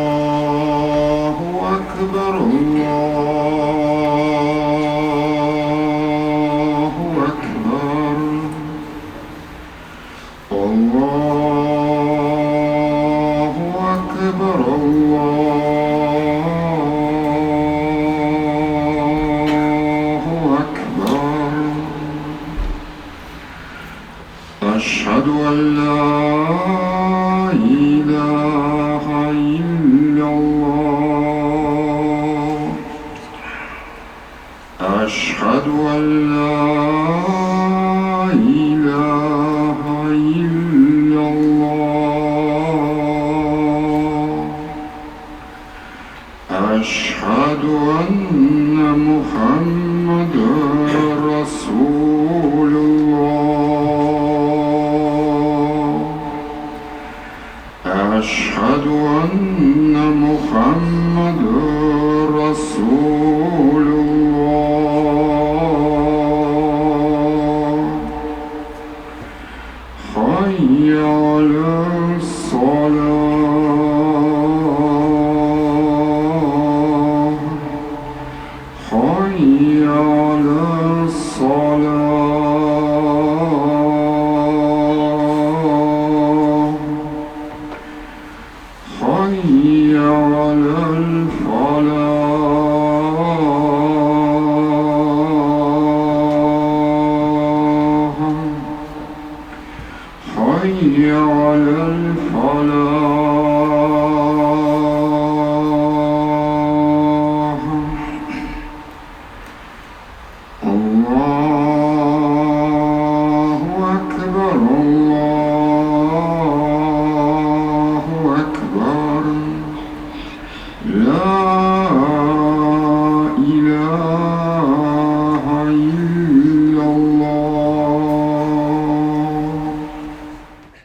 الله أكبر الله أكبر الله أكبر الله أكبر أشهد أن لا إله إلا الله أشهد أن لا إله إلا الله أشهد أن محمدًا رسول الله أشهد أن محمدًا رسول الله حي على الصلاة حي على الصلاة حي على الفلاح حي على الفلاح